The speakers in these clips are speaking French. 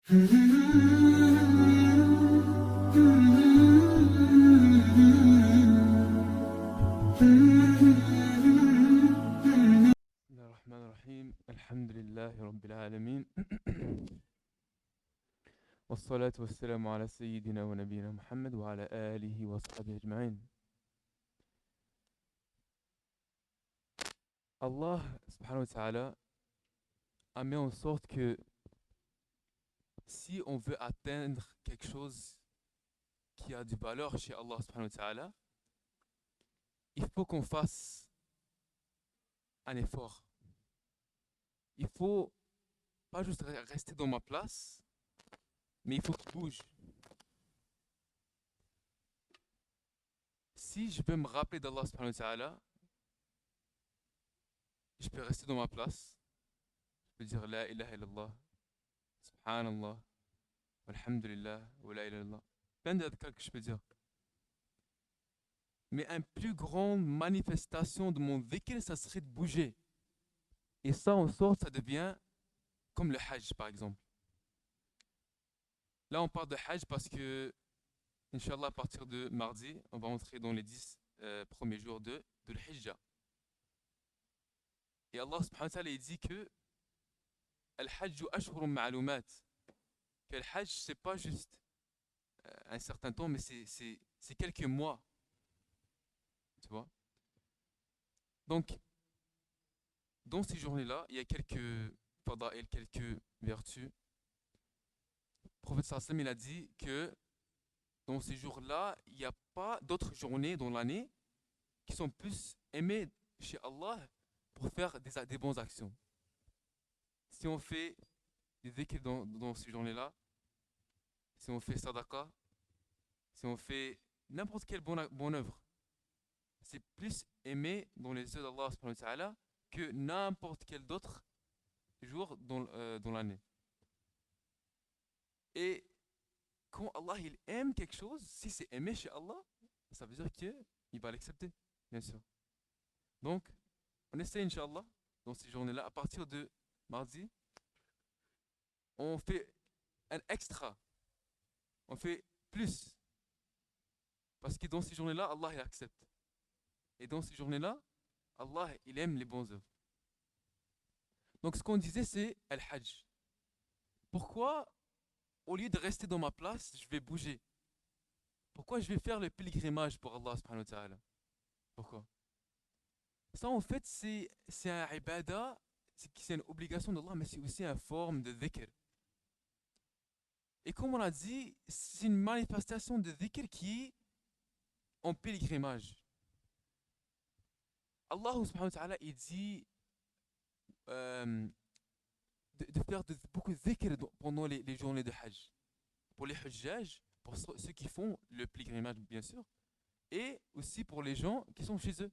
الله الرحمن الرحيم الحمد لله رب العالمين والصلاة والسلام على سيدنا ونبينا محمد وعلى آله وصحبه أجمعين. Allah subhanahu wa ta'ala a mis en sorte que si on veut atteindre quelque chose qui a du valeur chez Allah subhanahu wa ta'ala, il faut qu'on fasse un effort. Il faut pas juste rester dans ma place, mais il faut que je bouge. Si je veux me rappeler d'Allah subhanahu wa ta'ala, je peux rester dans ma place. Je peux dire La ilaha illallah, subhanallah, walhamdulillah, wa la ilaha illallah. Plein d'adhkar que je peux dire. Mais une plus grande manifestation de mon dhikr, ça serait de bouger. Et ça, en sorte, ça devient comme le hajj, par exemple. Là, on parle de hajj parce que, Inch'Allah, à partir de mardi, on va entrer dans les 10 premiers jours de l'Hijjah. Et Allah subhanahu wa ta'ala, il dit que Al-Hajj ashhurun ma'lumat. Que le Hajj, c'est pas juste un certain temps, mais c'est quelques mois. Tu vois? Donc, dans ces journées-là, il y a quelques fada'il, quelques vertus. Le prophète sallam, il a dit que dans ces jours-là, il n'y a pas d'autres journées dans l'année qui sont plus aimées chez Allah pour faire des bonnes actions. Si on fait des dhikr dans ces journées-là, si on fait sadaqa, si on fait n'importe quelle bonne œuvre, c'est plus aimé dans les yeux d'Allah subhanahu wa ta'ala que n'importe quel autre jour dans l'année. Et quand Allah il aime quelque chose, si c'est aimé chez Allah, ça veut dire qu'il va l'accepter, bien sûr. Donc, on essaie, Inch'Allah, dans ces journées-là, à partir de mardi, on fait un extra, on fait plus. Parce que dans ces journées-là, Allah il accepte. Et dans ces journées-là, Allah il aime les bonnes œuvres. Donc ce qu'on disait, c'est Al-Hajj. Pourquoi, au lieu de rester dans ma place, je vais bouger? Pourquoi je vais faire le pèlerinage pour Allah subhanahu wa ta'ala? Pourquoi? Ça, en fait, c'est un ibadah, c'est une obligation d'Allah, mais c'est aussi une forme de dhikr. Et comme on a dit, c'est une manifestation de dhikr qui est en pèlerinage. Allah subhanahu wa ta'ala, il dit euh, de faire beaucoup de dhikr pendant les journées de Hajj. Pour les Hajjaj, pour ceux qui font le pèlerinage, bien sûr, et aussi pour les gens qui sont chez eux,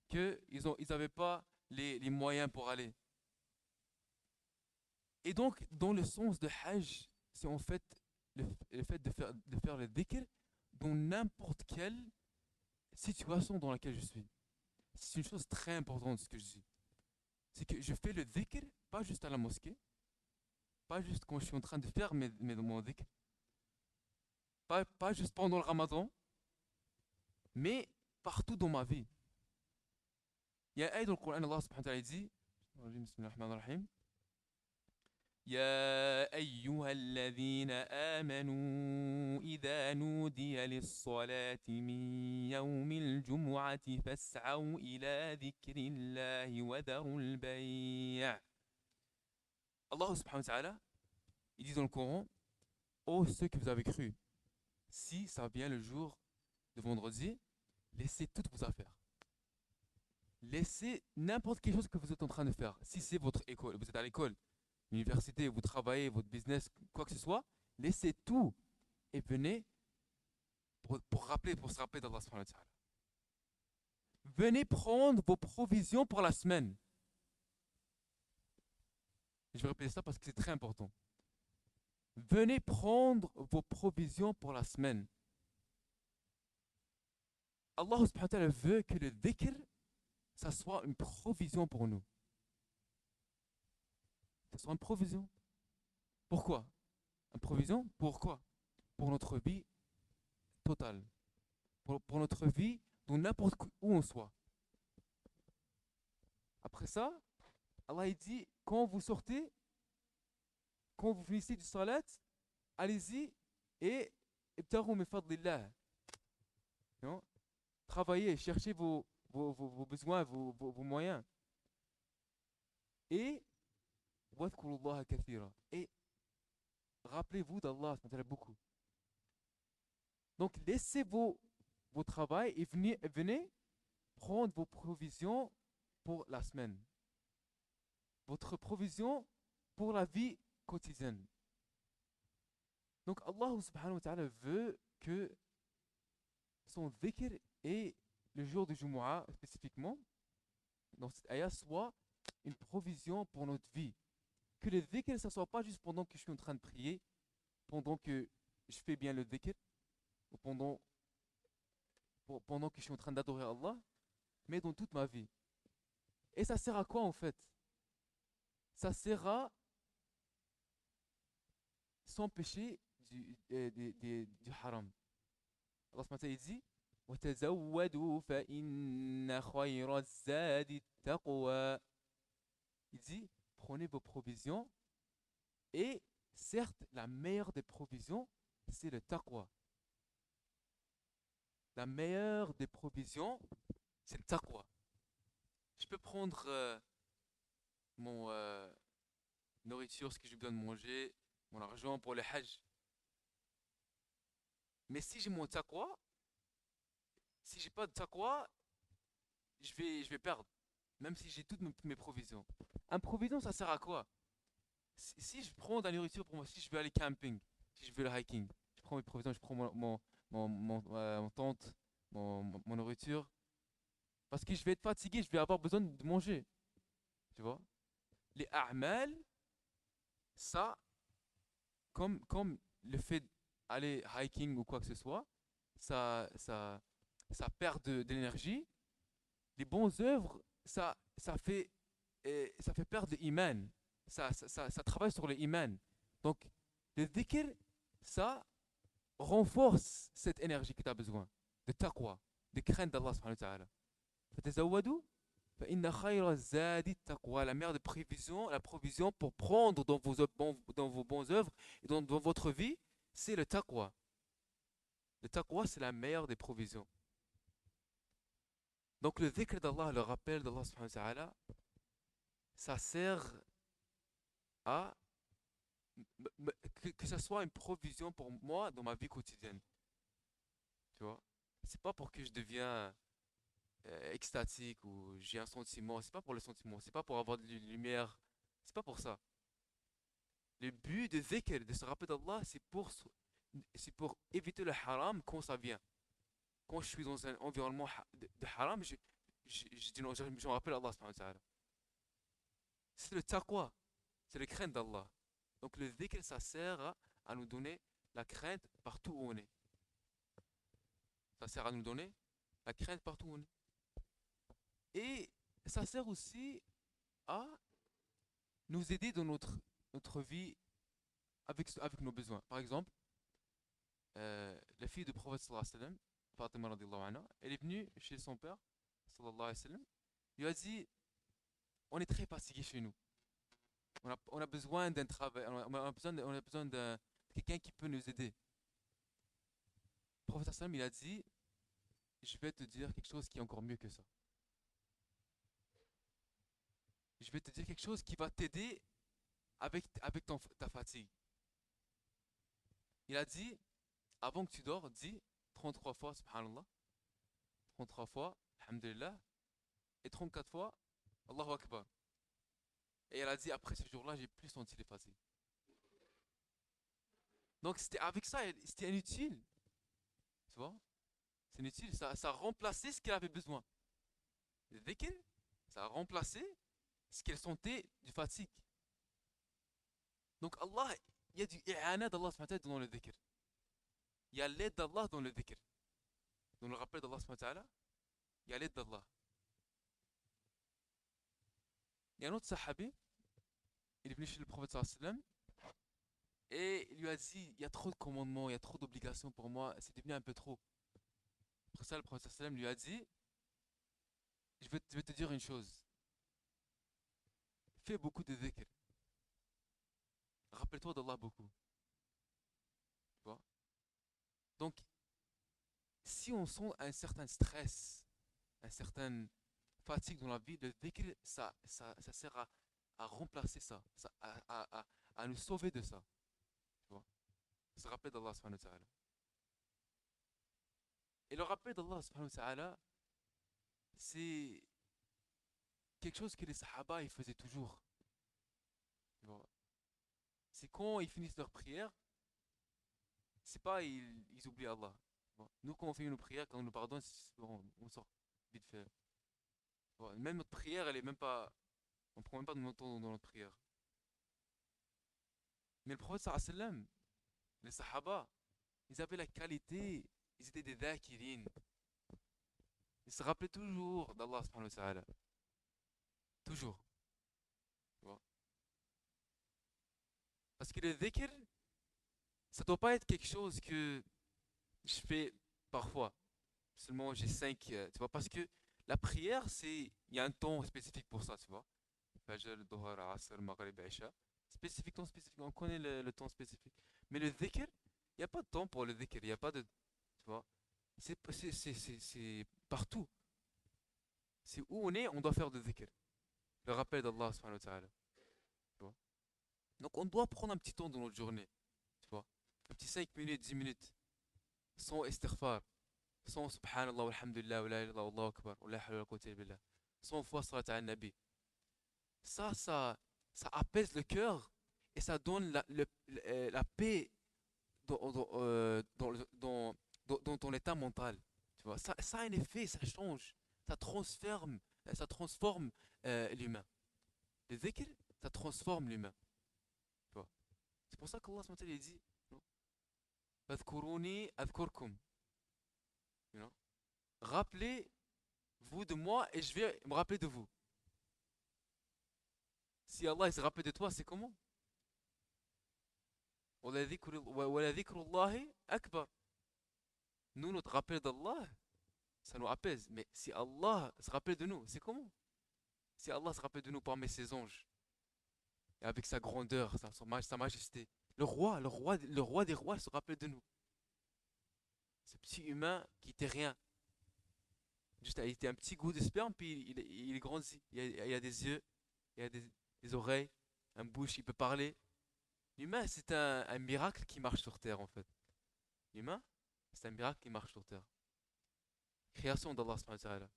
qu'ils n'avaient pas les moyens pour aller. Et donc, dans le sens de Hajj, c'est en fait le fait de faire le dhikr dans n'importe quelle situation dans laquelle je suis. C'est une chose très importante ce que je dis. C'est que je fais le dhikr, pas juste à la mosquée, pas juste quand je suis en train de faire mon dhikr, pas juste pendant le ramadan, mais partout dans ma vie. Il y a un ayat dans le Coran, Allah subhanahu wa ta'ala dit, Bismillahirrahmanirrahim, يا أيها الذين آمنوا إذا نودي للصلاة من يوم الجمعة فاسعوا إلى ذكر الله وذروا البيع. Allah subhanahu wa ta'ala, il dit dans le Coran, ô ceux que vous avez cru, si ça vient le jour de vendredi, laissez toutes vos affaires. Laissez n'importe quelle chose que vous êtes en train de faire. Si c'est votre école, vous êtes à l'école, l'université, vous travaillez, votre business, quoi que ce soit, laissez tout et venez pour se rappeler d'Allah subhanahu wa ta'ala. Venez prendre vos provisions pour la semaine. Je vais répéter ça parce que c'est très important. Venez prendre vos provisions pour la semaine. Allah subhanahu wa ta'ala veut que le dhikr, ça soit une provision pour nous. Ça soit une provision. Pourquoi? Une provision pour quoi? Pour notre vie totale. Pour notre vie, dans n'importe où on soit. Après ça, Allah il dit, quand vous sortez, quand vous finissez du salat, allez-y et ibtaghu min fadlillah. Non? Travaillez, cherchez vos besoins, vos moyens. Et wadhkurullaha kathira. Et rappelez-vous d'Allah beaucoup. Donc laissez vos travaux et venez prendre vos provisions pour la semaine. Votre provision pour la vie quotidienne. Donc Allah subhanahu wa ta'ala veut que son dhikr et le jour du Jumu'ah spécifiquement, dans cette ayah, soit une provision pour notre vie. Que le dhikr, ça ne soit pas juste pendant que je suis en train de prier, pendant que je fais bien le dhikr, ou pendant que je suis en train d'adorer Allah, mais dans toute ma vie. Et ça sert à quoi en fait? Ça sert à s'empêcher du haram. Allah subhanahu wa ta'ala dit وَتَزَوَّدُوا فَإِنَّ خَيْرَ الزَّادِ التَّقْوَى. Il dit, prenez vos provisions et certes, la meilleure des provisions, c'est le taqwa. La meilleure des provisions, c'est le taqwa. Je peux prendre mon nourriture, ce que j'ai besoin de manger, mon argent pour le hajj. Mais si j'ai mon taqwa, si j'ai pas de taqwa, je vais perdre. Même si j'ai toutes mes provisions. Un provision, ça sert à quoi? Si je prends de la nourriture pour moi, si je veux aller camping, si je veux le hiking, je prends mes provisions, je prends mon tente, mon nourriture. Parce que je vais être fatigué, je vais avoir besoin de manger. Tu vois? Les a'mal, ça, comme le fait d'aller hiking ou quoi que ce soit, ça perd de l'énergie. Les bonnes œuvres, ça fait perdre l'iman. Ça travaille sur l'iman. Donc, le dhikr, ça renforce cette énergie que tu as besoin, de taqwa, de crainte d'Allah subhanahu wa ta'ala. فتزودوا فإن خير الزاد التقوى. La meilleure des prévisions, la provision pour prendre dans vos bonnes œuvres et dans votre vie, c'est le taqwa. Le taqwa, c'est la meilleure des provisions. Donc le dhikr d'Allah, le rappel d'Allah subhanahu wa ta'ala, ça sert à que ça soit une provision pour moi dans ma vie quotidienne. Tu vois? C'est pas pour que je deviens extatique ou j'ai un sentiment. C'est pas pour le sentiment. C'est pas pour avoir de la lumière. C'est pas pour ça. Le but de dhikr, de se rappeler d'Allah, c'est pour éviter le haram quand ça vient. Quand je suis dans un environnement de haram, je dis non, je me rappelle Allah subhanahu wa ta'ala. C'est le taqwa, c'est le crainte d'Allah. Donc le dhikr, ça sert à nous donner la crainte partout où on est. Ça sert à nous donner la crainte partout où on est. Et ça sert aussi à nous aider dans notre vie avec nos besoins. Par exemple, la fille du prophète sallallahu alayhi wa sallam, Fatima radiallahu anha, elle est venue chez son père, sallallahu alayhi wa sallam, il lui a dit, on est très fatigué chez nous. On a besoin d'un travail, on a besoin de quelqu'un qui peut nous aider. Le prophète sallam, il a dit, je vais te dire quelque chose qui est encore mieux que ça. Je vais te dire quelque chose qui va t'aider avec ta fatigue. Il a dit, avant que tu dors, dis 33 fois, subhanallah, 33 fois, alhamdulillah, et 34 fois, Allahu Akbar. Et elle a dit, après ce jour-là, j'ai plus senti les fatigues. Donc c'était avec ça, c'était inutile. Tu vois? C'est inutile, ça a remplacé ce qu'elle avait besoin. Le dhikr, ça a remplacé ce qu'elle sentait du fatigue. Donc Allah, il y a du i'ana d'Allah dans le dhikr. Il y a l'aide d'Allah dans le dhikr. Dans le rappel d'Allah, il y a l'aide d'Allah. Il y a un autre sahabi, il est venu chez le prophète sallallahu alayhi wa sallam, et il lui a a dit, il y a trop de commandements, il y a trop d'obligations pour moi, c'est devenu un peu trop. Après ça, le prophète sallam lui a dit, je vais te dire une chose, fais beaucoup de dhikr, rappelle-toi d'Allah beaucoup, tu vois. Donc, si on sent un certain stress, un certain fatigue dans la vie, le dhikr, ça sert à remplacer ça, à nous sauver de ça, tu vois. Se rappeler d'Allah subhanahu wa ta'ala. Et le rappel d'Allah subhanahu wa ta'ala, c'est quelque chose que les sahaba ils faisaient toujours. Tu vois. C'est quand ils finissent leur prière, c'est pas ils oublient Allah. Tu vois. Nous, quand on fait une prière, quand on nous pardonne, on sort vite fait. Tu vois. Même notre prière, elle est même pas. On prend même pas de notre temps dans notre prière. Mais le prophète sallallahu alayhi wa sallam, les sahaba, ils avaient la qualité, ils étaient des dhakirin. Ils se rappelaient toujours d'Allah subhanahu wa ta'ala. Toujours. Tu vois. Parce que le dhikr, ça doit pas être quelque chose que je fais parfois. Seulement j'ai cinq, tu vois, parce que la prière, il y a un temps spécifique pour ça, tu vois. Fajr, Dhuhr, Asr, Maghrib, Isha. Spécifique, temps spécifique, on connaît le temps spécifique. Mais le dhikr, il n'y a pas de temps pour le dhikr, il n'y a pas de, tu vois. C'est partout. C'est où on est, on doit faire le dhikr. Le rappel d'Allah, subhanahu wa ta'ala. Tu vois. Donc on doit prendre un petit temps dans notre journée, tu vois. Un petit 5 minutes, 10 minutes, sans istighfar. 100 subhanallah walhamdulillah wa la ilaha illallah wallahu akbar wa la hawla wa la quwwata illa billah. 100 fois salat al nabi. Ça apaise le cœur et ça donne la paix dans ton état mental. Tu vois, ça a un effet, ça change, ça transforme l'humain. Le dhikr, ça transforme l'humain. Tu vois. C'est pour ça qu'Allah subhanahu wa ta'ala dit, Fadhkuruni adhkurkum. You know? Rappelez-vous de moi et je vais me rappeler de vous. Si Allah il se rappelle de toi, c'est comment? وَلَذِكْرُ akbar. Nous, notre rappel d'Allah, ça nous apaise. Mais si Allah se rappelle de nous, c'est comment? Si Allah se rappelle de nous parmi ses anges, et avec sa grandeur, sa majesté, le roi des rois se rappelle de nous. Ce petit humain qui était rien. Juste, il était un petit goût de sperme, puis il grandit. Il a des yeux, il a des oreilles, une bouche, il peut parler. L'humain, c'est un miracle qui marche sur Terre, en fait. L'humain, c'est un miracle qui marche sur Terre. Création d'Allah subhanahu wa ta'ala.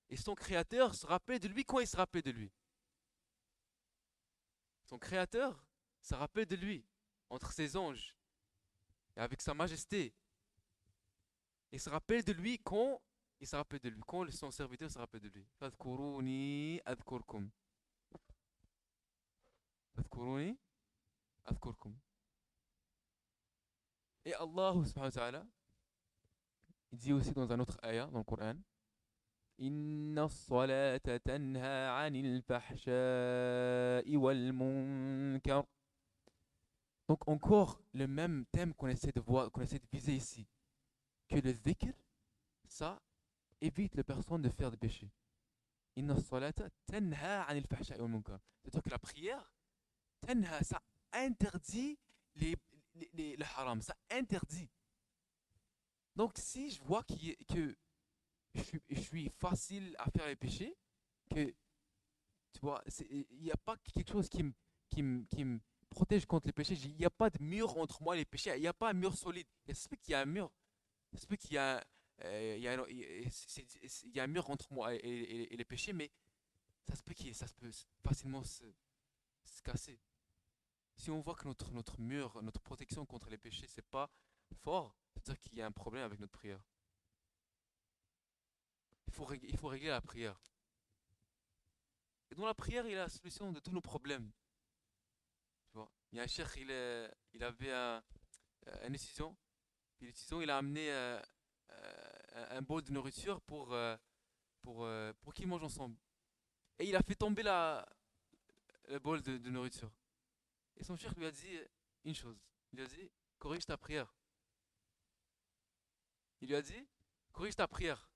Et son créateur se rappelle de lui quand il se rappelle de lui. Son créateur se rappelle de lui, entre ses anges, et avec sa majesté. Il se rappelle de lui quand il se rappelle de lui, quand son serviteur se rappelle de lui. Fadhkuruni adhkurkum. Fadhkuruni adhkurkum. Et Allah subhanahu wa ta'ala, il dit aussi dans un autre ayah dans le Coran, Inna as-salata tanha 'anil fahsha'i wal munkar. Donc encore le même thème qu'on essaie de voir, qu'on essaie de viser ici, que le dhikr, ça évite les personnes de faire des péchés. Inna as-salata tanha 'anil fahsha'i wal munkar. C'est-à-dire que la prière, tanha, ça interdit le haram, ça interdit. Donc si je vois que je suis facile à faire les péchés, que tu vois, il n'y a pas quelque chose qui me protège contre les péchés. Il n'y a pas de mur entre moi et les péchés. Il n'y a pas un mur solide. Il se peut qu'il y a un mur. Il se peut qu'il y a, il y a, un- il y a un mur entre moi et les péchés, mais ça peut facilement se casser. Si on voit que notre mur, notre protection contre les péchés, c'est pas fort, c'est-à-dire qu'il y a un problème avec notre prière. Il faut régler la prière. Et dans la prière, il y a la solution de tous nos problèmes. Tu vois. Il y a un cheikh, il avait un étudiant. Puis l'étudiant, il a amené un bol de nourriture pour qu'ils mangent ensemble. Et il a fait tomber le bol de nourriture. Et son cheikh lui a dit une chose. Il lui a dit, corrige ta prière. Il lui a dit, corrige ta prière.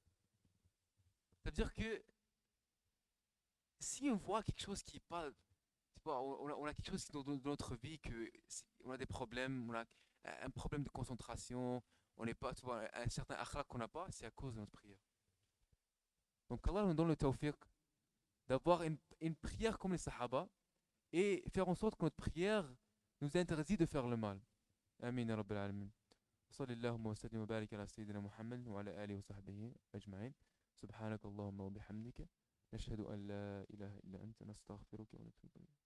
C'est-à-dire que si on voit quelque chose qui parle, tu vois, on a quelque chose dans notre vie, on a des problèmes, on a un problème de concentration, on n'est pas, tu vois, un certain akhlaq qu'on n'a pas, c'est à cause de notre prière. Donc Allah nous donne le tawfiq d'avoir une prière comme les Sahaba et faire en sorte que notre prière nous interdit de faire le mal. Amin ya Rabbil Alamin. صلى اللهم وسلم وبارك على سيدنا محمد وعلى آله وصحبه أجمعين سبحانك اللهم وبحمدك نشهد أن لا إله إلا أنت نستغفرك ونتوب إليك